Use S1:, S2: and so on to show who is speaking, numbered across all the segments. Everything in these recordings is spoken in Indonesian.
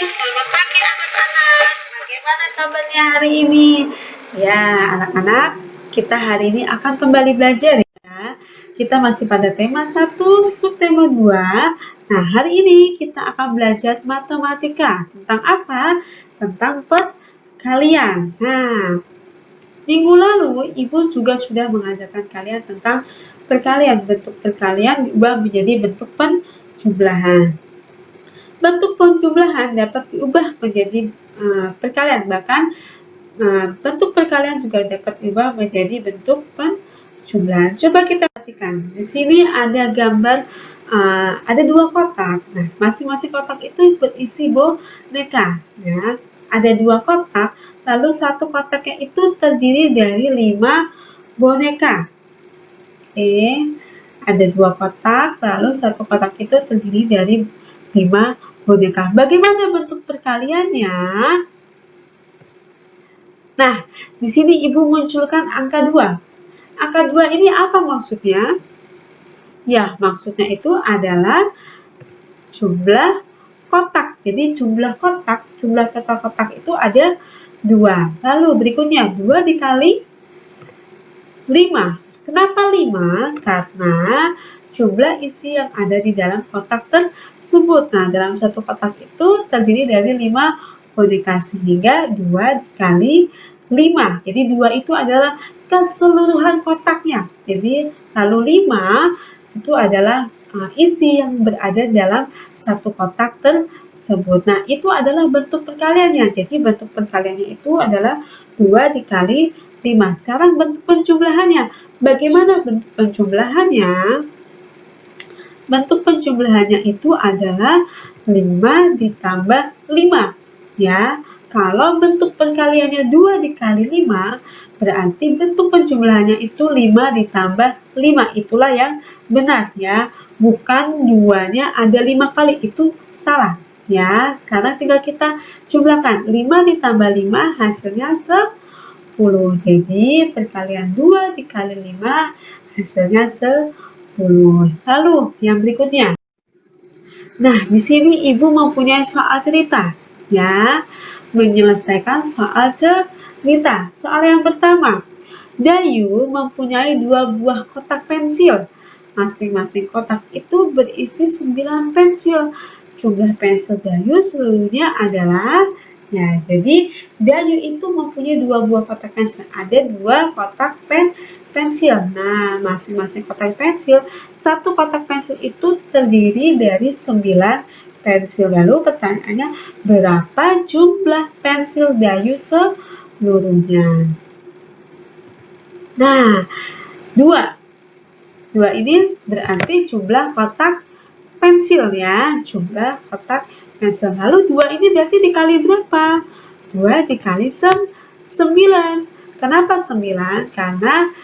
S1: Selamat pagi anak-anak. Bagaimana kabarnya hari ini? Ya, anak-anak, kita hari ini akan kembali belajar ya. Kita masih pada tema 1, subtema 2. Nah, hari ini kita akan belajar matematika. Tentang apa? Tentang perkalian. Nah, minggu lalu Ibu juga sudah mengajarkan kalian tentang perkalian. Bentuk perkalian diubah menjadi bentuk penjumlahan. Bentuk penjumlahan dapat diubah menjadi perkalian, bahkan bentuk perkalian juga dapat diubah menjadi bentuk penjumlahan. Coba kita perhatikan, di sini ada gambar ada 2 kotak. Nah, masing-masing kotak itu berisi boneka. Ya, ada 2 kotak, lalu satu kotaknya itu terdiri dari 5 boneka. Oke, ada 2 kotak, lalu satu kotak itu terdiri dari 5 boneka. Bagaimana bentuk perkaliannya? Nah, di sini Ibu munculkan angka 2. Angka 2 ini apa maksudnya? Ya, maksudnya itu adalah jumlah kotak. Jadi jumlah total kotak itu ada 2. Lalu berikutnya 2 dikali 5. Kenapa 5? Karena jumlah isi yang ada di dalam kotak tersebut. Nah, dalam satu kotak itu terdiri dari 5 boneka, sehingga 2 dikali 5. Jadi 2 itu adalah keseluruhan kotaknya. Jadi lalu 5 itu adalah isi yang berada dalam satu kotak tersebut. Nah, itu adalah bentuk perkaliannya. Jadi bentuk perkaliannya itu adalah 2 dikali 5. Sekarang bentuk penjumlahannya. Bagaimana bentuk penjumlahannya? Bentuk penjumlahannya itu adalah 5 ditambah 5. Ya, kalau bentuk perkaliannya 2 dikali 5, berarti bentuk penjumlahannya itu 5 ditambah 5. Itulah yang benar ya. Bukan 2-nya ada 5 kali, itu salah. Ya, sekarang tinggal kita jumlahkan. 5 ditambah 5 hasilnya 10. Jadi perkalian 2 dikali 5 hasilnya 10. Lalu yang berikutnya. Nah, di sini Ibu mempunyai soal cerita. Ya, menyelesaikan soal cerita. Soal yang pertama. Dayu mempunyai 2 buah kotak pensil. Masing-masing kotak itu berisi 9 pensil. Jumlah pensil Dayu seluruhnya adalah, ya, jadi Dayu itu mempunyai 2 buah kotak pensil. Ada 2 kotak pensil. Nah, masing-masing kotak pensil, satu kotak pensil itu terdiri dari 9 pensil. Lalu pertanyaannya, berapa jumlah pensil Dayu seluruhnya? Nah, 2 ini berarti jumlah kotak pensil ya, jumlah kotak pensil. Lalu 2 ini berarti dikali berapa? 2 dikali 9. Kenapa 9? Karena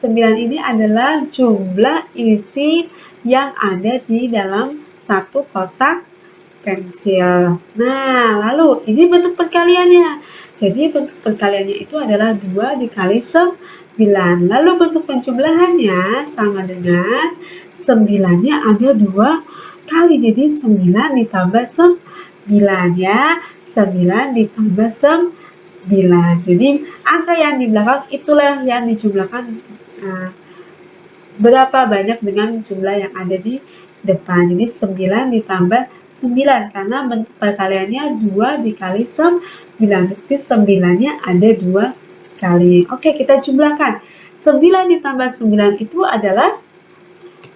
S1: 9 ini adalah jumlah isi yang ada di dalam satu kotak pensil. Nah, lalu ini bentuk perkaliannya. Jadi bentuk perkaliannya itu adalah 2 dikali 9. Lalu bentuk penjumlahannya sama dengan 9-nya ada 2 kali. Jadi 9 ditambah 9 ya. 9 ditambah 9. Jadi angka yang di belakang itulah yang dijumlahkan berapa banyak dengan jumlah yang ada di depan. Jadi 9 ditambah 9 karena bentuk perkaliannya 2 dikali 9. Berarti 9-nya ada 2 kali. Oke, kita jumlahkan. 9 ditambah 9 itu adalah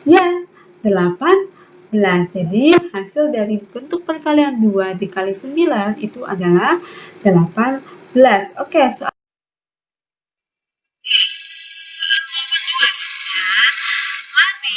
S1: ya 18. Jadi hasil dari bentuk perkalian 2 dikali 9 itu adalah 18. Oke, soal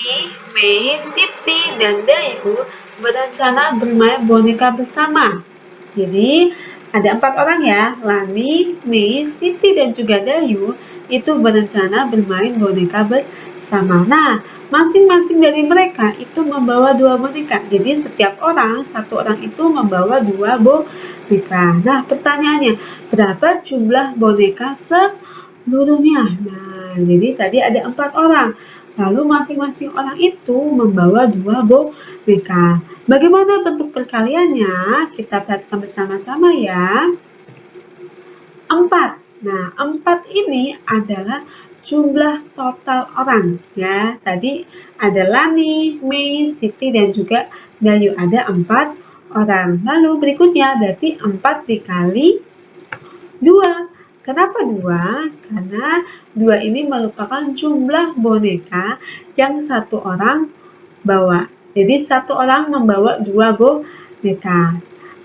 S1: Lani, Mei, Siti, dan Dayu berencana bermain boneka bersama. Jadi ada 4 orang ya, Lani, Mei, Siti, dan juga Dayu itu berencana bermain boneka bersama. Nah, masing-masing dari mereka itu membawa 2 boneka. Jadi setiap orang, satu orang itu membawa 2 boneka. Nah, pertanyaannya, berapa jumlah boneka seluruhnya? Nah, jadi tadi ada 4 orang. Lalu masing-masing orang itu membawa 2 boneka. Bagaimana bentuk perkaliannya? Kita perhatikan bersama-sama ya. 4. Nah, 4 ini adalah jumlah total orang ya. Tadi ada Lani, Mei, Siti dan juga Dayu, ada 4 orang. Lalu berikutnya berarti 4 dikali 2. Kenapa 2? Karena 2 ini merupakan jumlah boneka yang satu orang bawa. Jadi satu orang membawa 2 boneka.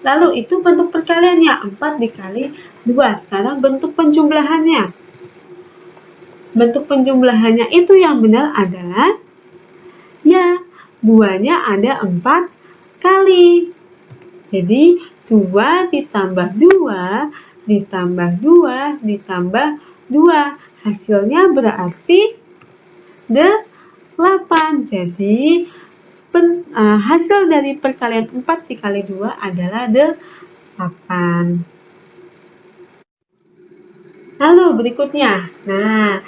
S1: Lalu itu bentuk perkaliannya 4 dikali 2. Sekarang bentuk penjumlahannya. Bentuk penjumlahannya itu yang benar adalah ya, 2-nya ada 4 kali. Jadi 2 ditambah 2 ditambah 2 ditambah 2. Hasilnya berarti 8. Jadi hasil dari perkalian 4 dikali 2 adalah 8. Lalu berikutnya, nah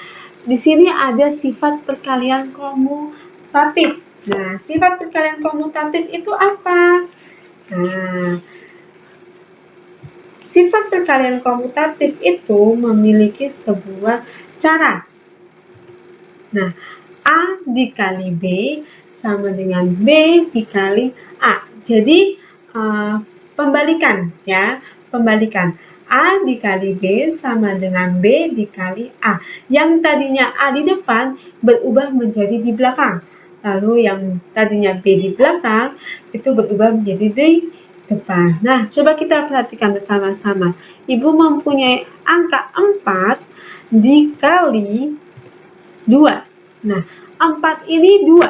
S1: di sini ada sifat perkalian komutatif. Nah, sifat perkalian komutatif itu apa? Nah, sifat perkalian komutatif itu memiliki sebuah cara. Nah, A dikali B sama dengan B dikali A. Jadi, pembalikan ya, pembalikan. A dikali B sama dengan B dikali A. Yang tadinya A di depan berubah menjadi di belakang. Lalu yang tadinya B di belakang itu berubah menjadi di depan. Nah, coba kita perhatikan bersama-sama. Ibu mempunyai angka 4 dikali 2. Nah, 4 ini 2.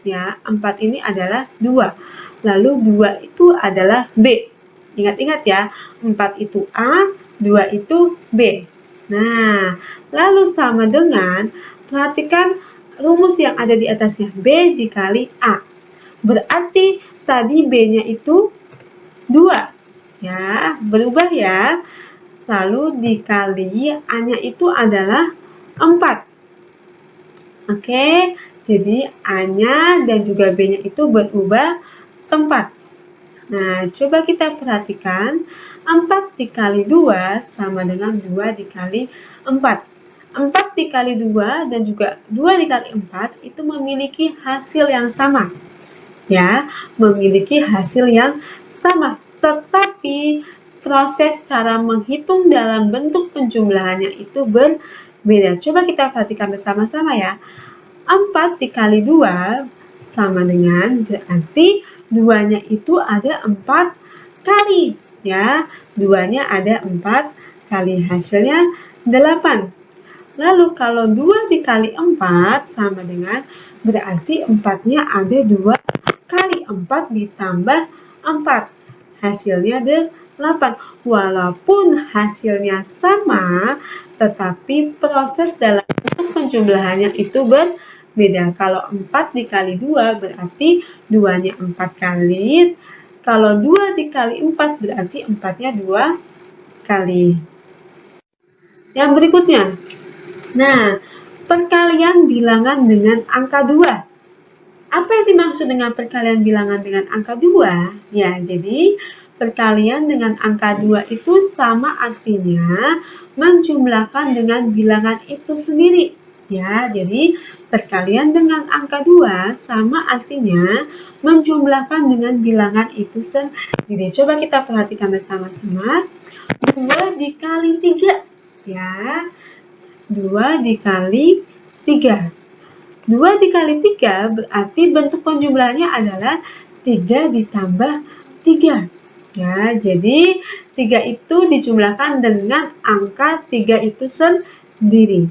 S1: Ya, 4 ini adalah 2. Lalu 2 itu adalah B. Ingat-ingat ya, 4 itu A, 2 itu B. Nah, lalu sama dengan, perhatikan rumus yang ada di atasnya, B dikali A. Berarti tadi B-nya itu 2. Ya, berubah ya. Lalu dikali A-nya itu adalah 4. Oke, jadi A-nya dan juga B-nya itu berubah tempat. Nah, coba kita perhatikan, 4 dikali 2 sama dengan 2 dikali 4. 4 dikali 2 dan juga 2 dikali 4 itu memiliki hasil yang sama. Ya, memiliki hasil yang sama. Tetapi proses cara menghitung dalam bentuk penjumlahannya itu berbeda. Coba kita perhatikan bersama-sama ya. 4 dikali 2 sama dengan berarti 2-nya itu ada 4 kali. Ya, 2-nya ada 4 kali. Hasilnya 8. Lalu kalau 2 dikali 4 sama dengan berarti 4-nya ada 2 kali. 4 ditambah 4. Hasilnya 8. Walaupun hasilnya sama, tetapi proses dalam penjumlahannya itu berbeda. Kalau 4 dikali 2 berarti 2-nya 4 kali. Kalau 2 dikali 4 berarti 4-nya 2 kali. Yang berikutnya. Nah, perkalian bilangan dengan angka 2. Apa yang dimaksud dengan perkalian bilangan dengan angka 2? Ya, jadi perkalian dengan angka 2 itu sama artinya menjumlahkan dengan bilangan itu sendiri. Ya, jadi perkalian dengan angka 2 sama artinya menjumlahkan dengan bilangan itu sendiri. Coba kita perhatikan bersama-sama. 2 dikali 3. Ya, 2 dikali 3. 2 dikali 3 berarti bentuk penjumlahannya adalah 3 ditambah 3. Ya, jadi 3 itu dijumlahkan dengan angka 3 itu sendiri.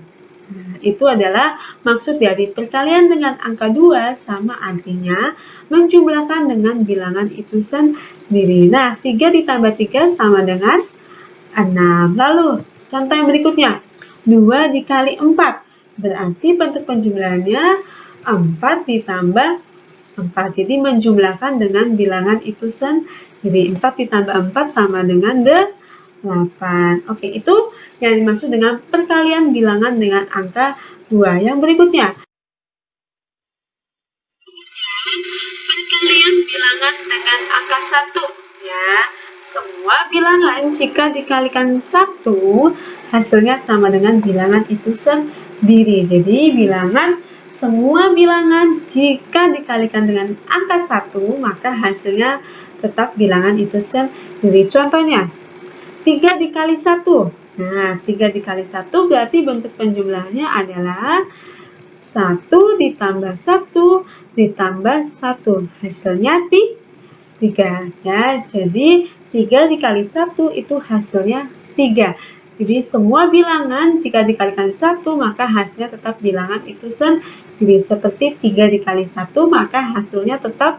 S1: Nah, itu adalah maksud dari perkalian dengan angka 2 sama artinya menjumlahkan dengan bilangan itu sendiri. Nah, 3 ditambah 3 sama dengan 6. Lalu, contoh yang berikutnya. 2 dikali 4. Berarti bentuk penjumlahannya 4 ditambah 4. Jadi menjumlahkan dengan bilangan itu sendiri. 4 ditambah 4 sama dengan 8. Oke, itu yang dimaksud dengan perkalian bilangan dengan angka 2. Yang berikutnya. bilangan dengan angka 1. Ya, semua bilangan jika dikalikan 1, hasilnya sama dengan bilangan itu sendiri. Jadi, semua bilangan jika dikalikan dengan angka 1, maka hasilnya tetap bilangan itu sendiri. Contohnya, 3 dikali 1. Nah, 3 dikali 1 berarti bentuk penjumlahannya adalah 1 ditambah 1 ditambah 1. Hasilnya 3. Ya, jadi 3 dikali 1 itu hasilnya 3. Jadi semua bilangan jika dikalikan 1 maka hasilnya tetap bilangan itu sendiri. Seperti 3 dikali 1 maka hasilnya tetap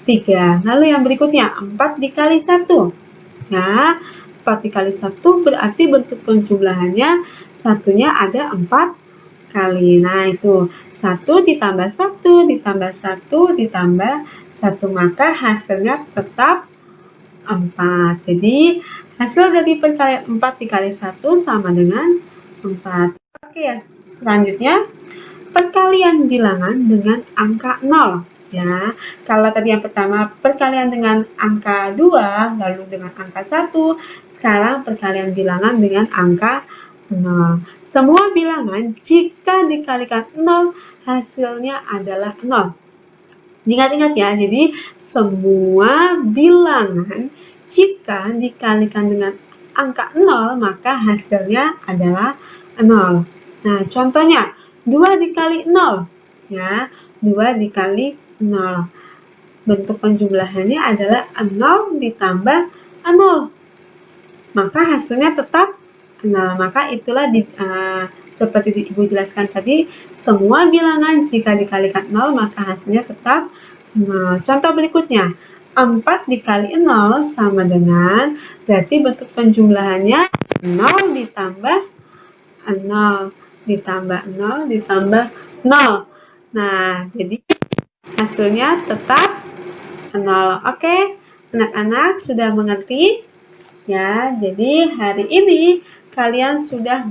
S1: 3. Lalu yang berikutnya 4 dikali 1. Ya, 4 dikali 1 berarti bentuk penjumlahannya satunya ada 4 kali. Nah, itu 1 ditambah 1 ditambah 1 ditambah 1, maka hasilnya tetap 4. Jadi, hasil dari perkalian 4 dikali 1 sama dengan 4. Oke ya, selanjutnya perkalian bilangan dengan angka 0. Ya, kalau tadi yang pertama perkalian dengan angka 2, lalu dengan angka 1, sekarang perkalian bilangan dengan angka 0. Semua bilangan jika dikalikan 0, hasilnya adalah 0. Ingat-ingat ya, jadi semua bilangan jika dikalikan dengan angka 0, maka hasilnya adalah 0. Nah, contohnya, 2 dikali 0. Ya, 2 dikali 0. Bentuk penjumlahannya adalah 0 ditambah 0. Maka hasilnya tetap 0. Maka itulah seperti Ibu jelaskan tadi, semua bilangan jika dikalikan 0 maka hasilnya tetap 0. Contoh berikutnya, 4 dikali 0 sama dengan, berarti bentuk penjumlahannya 0 ditambah 0 ditambah 0 ditambah 0. Nah, jadi hasilnya tetap 0. Oke, anak-anak sudah mengerti? Ya, jadi hari ini kalian sudah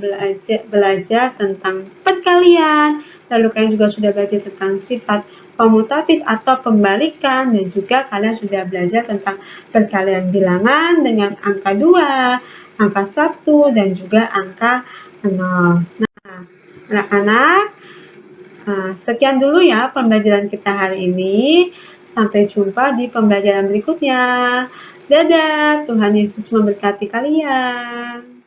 S1: belajar tentang perkalian, lalu kalian juga sudah belajar tentang sifat komutatif atau pembalikan, dan juga kalian sudah belajar tentang perkalian bilangan dengan angka 2, angka 1, dan juga angka 0. Nah, anak-anak, sekian dulu ya pembelajaran kita hari ini. Sampai jumpa di pembelajaran berikutnya. Dadah, Tuhan Yesus memberkati kalian.